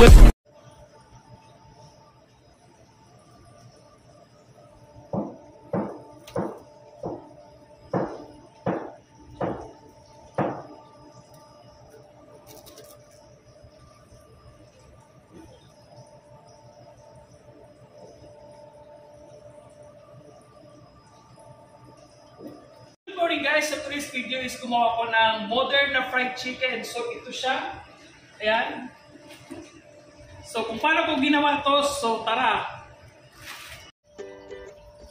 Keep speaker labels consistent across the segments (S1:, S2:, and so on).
S1: Good morning guys! Sa today's video is gumawa ko ng modern na fried chicken. So ito siya. Ayan. So kung paano ko ginawa to, so tara!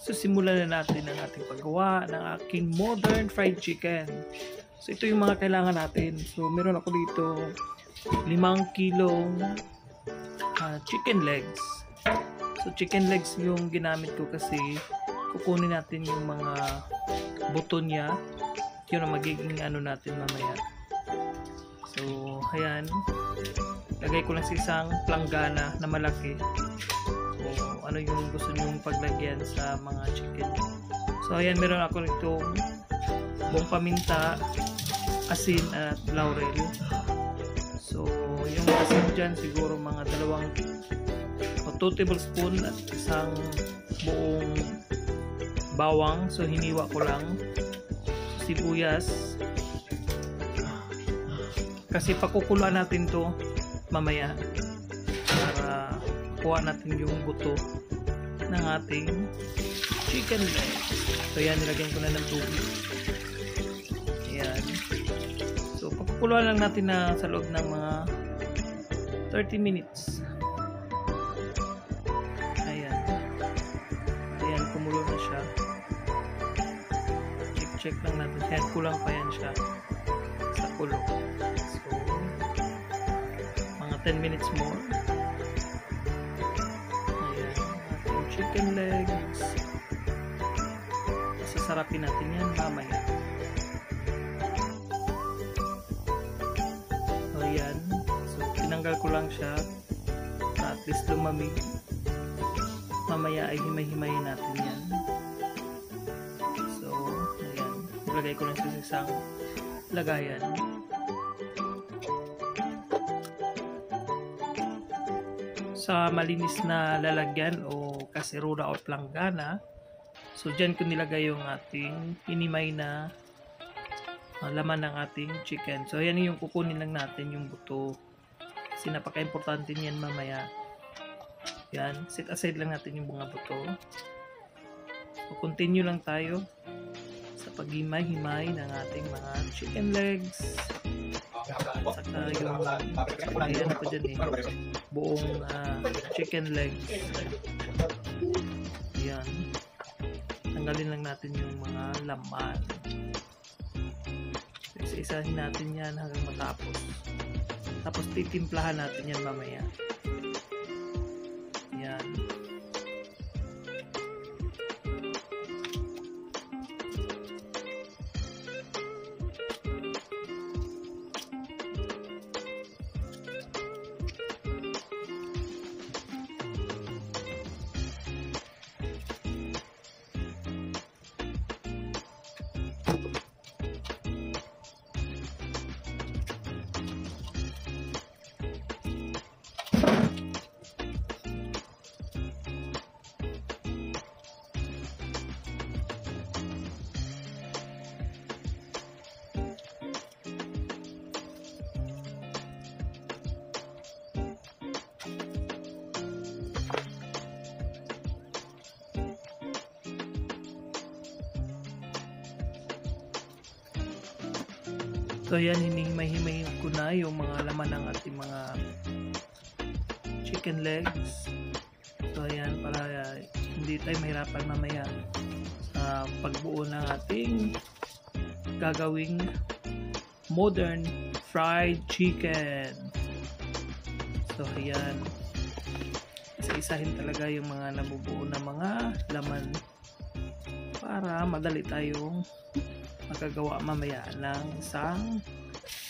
S1: So simulan na natin ang ating paggawa ng aking modern fried chicken. So ito yung mga kailangan natin. So meron ako dito 5 kilong chicken legs. So chicken legs yung ginamit ko kasi kukunin natin yung mga buto niya. Yun ang magiging ano natin mamaya. So ayan, lagay ko lang sa isang planggana na malaki. So ano yung gusto nyong paglagyan sa mga chicken. So ayan, meron ako nitong buong paminta, asin at laurel. So yung asin dyan siguro mga 2 tablespoon at isang buong bawang. So hiniwa ko lang. Sibuyas, kasi pakukuluan natin to mamaya para kuha natin yung buto ng ating chicken legs. So yan, nilagyan ko na ng tubig. Ayan. So pakukuluan lang natin na sa loob ng mga 30 minutes. Ayan, kumulo na siya. Check lang natin. Kaya kulang pa yan siya sa kulo. So, mga 10 minutes more. Ayan, ating chicken legs. Sasarapin natin yan mamaya. So, ayan. So, tinanggal ko lang siya para at least lumamig. Mamaya ay himay-himayin natin yan. Lagay ko lang sa isang lagayan. Sa malinis na lalagyan o kaserola o planggana, so dyan ko nilagay yung ating inimay na laman ng ating chicken. So yan yung kukunin lang natin, yung buto, kasi napaka-importante niyan mamaya. Yan, set aside lang natin yung mga buto. So continue lang tayo paghimay-himay ng ating mga chicken legs, saka yung ayan ko dyan buong chicken legs. Ayan, tanggalin lang natin yung mga laman. Isa-isahin natin yan hanggang matapos, tapos titimplahan natin yan mamaya. Ayan. So yan, hinihimay-himay ko na yung mga laman ng ating mga chicken legs. So ayan, para hindi tayo mahirapan mamaya sa pagbuo ng ating gagawing modern fried chicken. So ayan, isa-isahin talaga yung mga nabubuo na mga laman para madali tayong magagawa mamaya ng isang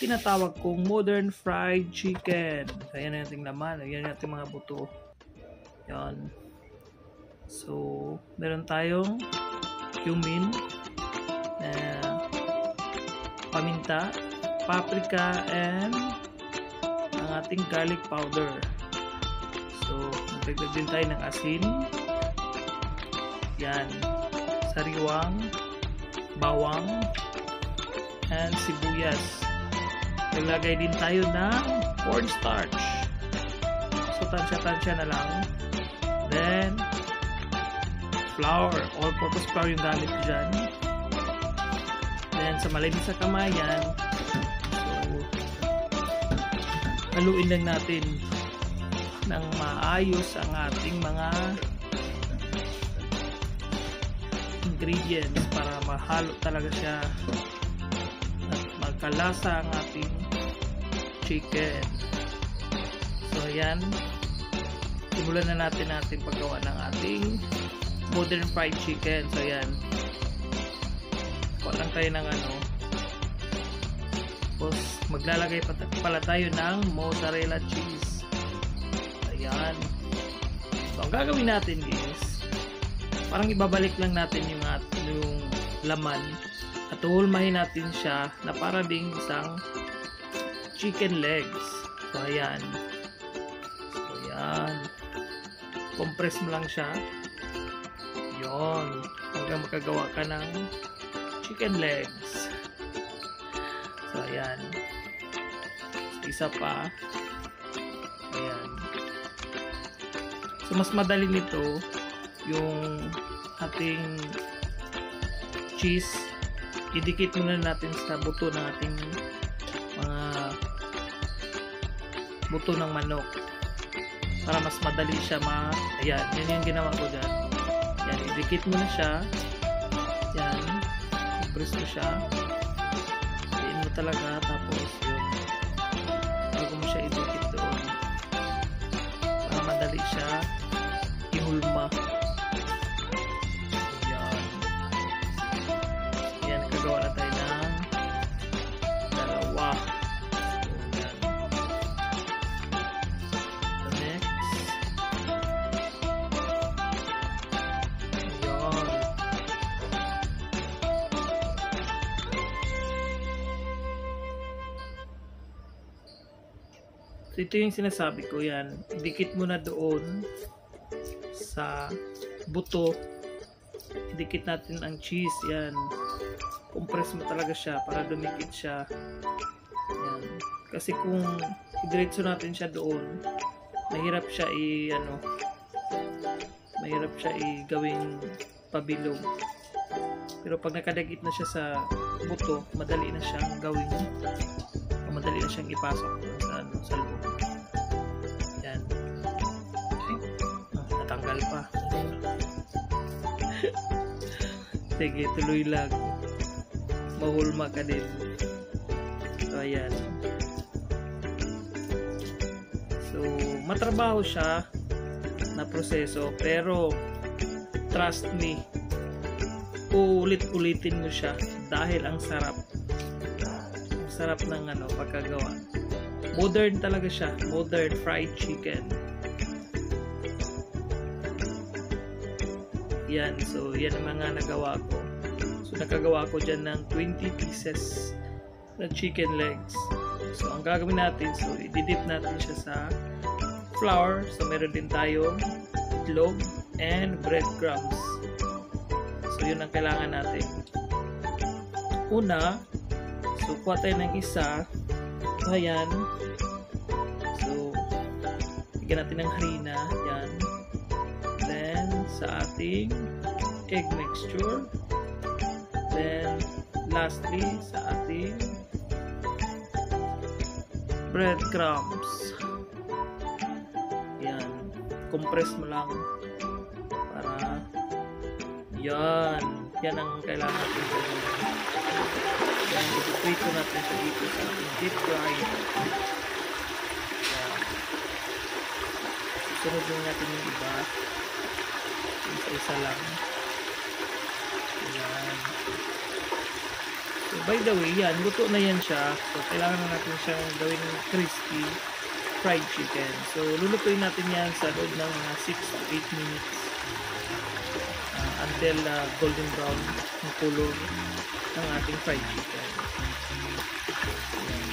S1: tinatawag kong modern fried chicken. Ayan na yung laman, ayan na yung mga buto. Yan. So meron tayong cumin, paminta, paprika, and ang ating garlic powder. Dagdag din tayo ng asin. Yan. Sariwang, bawang, and sibuyas. Naglagay din tayo ng cornstarch. So, tansya-tansya na lang. Then, flour. All-purpose flour yung gamit ko dyan. Then, sa malinis sa kamayan, so, haluin lang natin ng maayos ang ating mga ingredients para mahalo talaga siya at magkalasa ang ating chicken. So ayan, simulan na natin paggawa ng ating modern fried chicken. So ayan, kuha lang tayo ng tapos maglalagay pala tayo ng mozzarella cheese. Ayan. So ang gagawin natin is parang ibabalik lang natin yung laman at uhulmahin natin siya na para ding isang chicken legs. So ayan. Compress mo lang siya. Yon. Hanggang makagawa ka ng chicken legs. So ayan. Isa pa. Ayan. So mas madali nito yung ating cheese. Idikit muna natin sa buto ng ating mga buto ng manok para mas madali siya ayan, yan yung ginawa ko dyan. Yan, idikit mo na siya. Yan, i-press mo siya. Iin mo talaga, tapos yun, bago mo siya idikit doon para madali siya ihulma. Yan. Yan, kagawa na tayo ng dalawa. Yan. So next, yan. So ito yung sinasabi ko, yan. Idikit mo na doon sa buto. Idikit natin ang cheese, yan. Compress mo talaga siya para dumikit siya. Yan. Kasi kung idiretso natin siya doon, mahirap siya mahirap siya gawing pabilog. Pero pag nakadagit na siya sa buto, madali na siyang gawing, madali na siyang ipasok sa loob. Yan. Natanggal pa. Sige, tuloy lang. Mahulma ka din. So, ayan. So, matrabaho siya na proseso, pero trust me, ulit-ulitin mo siya dahil ang sarap. Ang sarap ng pagkagawa. Modern talaga siya. Modern fried chicken. Yan. So, yan ang mga nagawa ko. So, nakagawa ko dyan ng 20 pieces na chicken legs. So, ang gagawin natin, so, i-dip natin siya sa flour. So, meron din tayo itlog and breadcrumbs. So, yun ang kailangan natin. Una, so, kuha tayo ng isa. So, ayan. So, bigyan natin ng harina. Yan. Then, sa ating egg mixture. Then, lastly, sa ating breadcrumbs. Yan. Compress mo lang para yan. Yan ang kailangan natin gawin. Then, i-prito natin siya dito sa ating deep fryer. Yan. Sunod lang natin yung iba. Isa-isa lang. Yan. So, by the way, yan. Luto na yan siya. So, kailangan na natin siyang gawin crispy fried chicken. So, lulutuin natin yan sa loob ng mga 6 to 8 minutes. Until golden brown ang color ng ating fried chicken. Yan.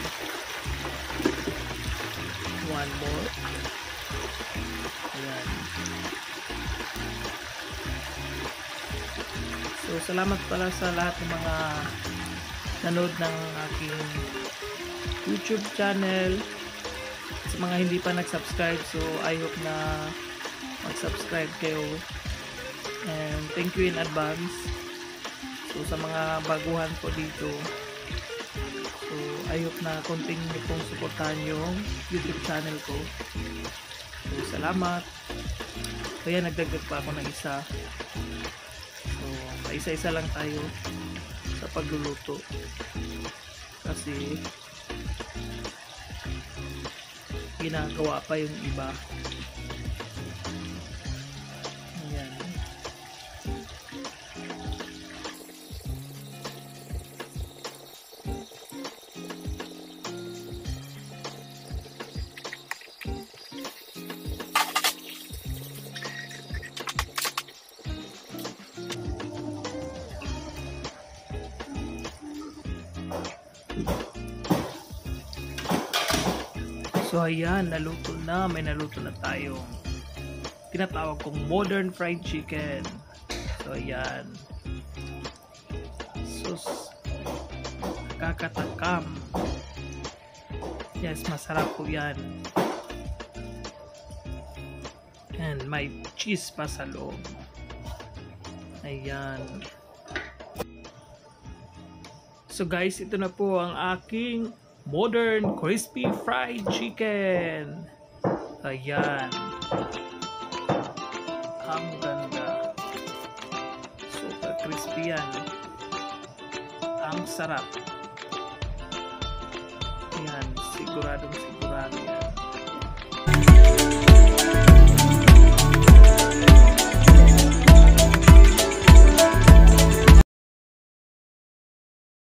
S1: One more. Ayan. So, salamat pala sa lahat ng mga nanood ng aking YouTube channel. Sa mga hindi pa nag-subscribe, so I hope na mag-subscribe kayo. And thank you in advance. So, sa mga baguhan po dito, so I hope na continue pong suportahan yung YouTube channel ko. So, salamat. Kaya nagdagdag pa ako ng isa. So, isa-isa lang tayo sa pagluluto. Kasi ginagawa pa yung iba. Ayan. So ayan, naluto na. May naluto na tayong tinatawag kong modern fried chicken. So ayan. Sus, kakatakam. Yes, masarap po yan. And may cheese pa sa loob. Ayan. So guys, ito na po ang aking modern crispy fried chicken. Ayan. Ang ganda. Super crispy yan. Ang sarap. Ayan. Siguradong sigurado.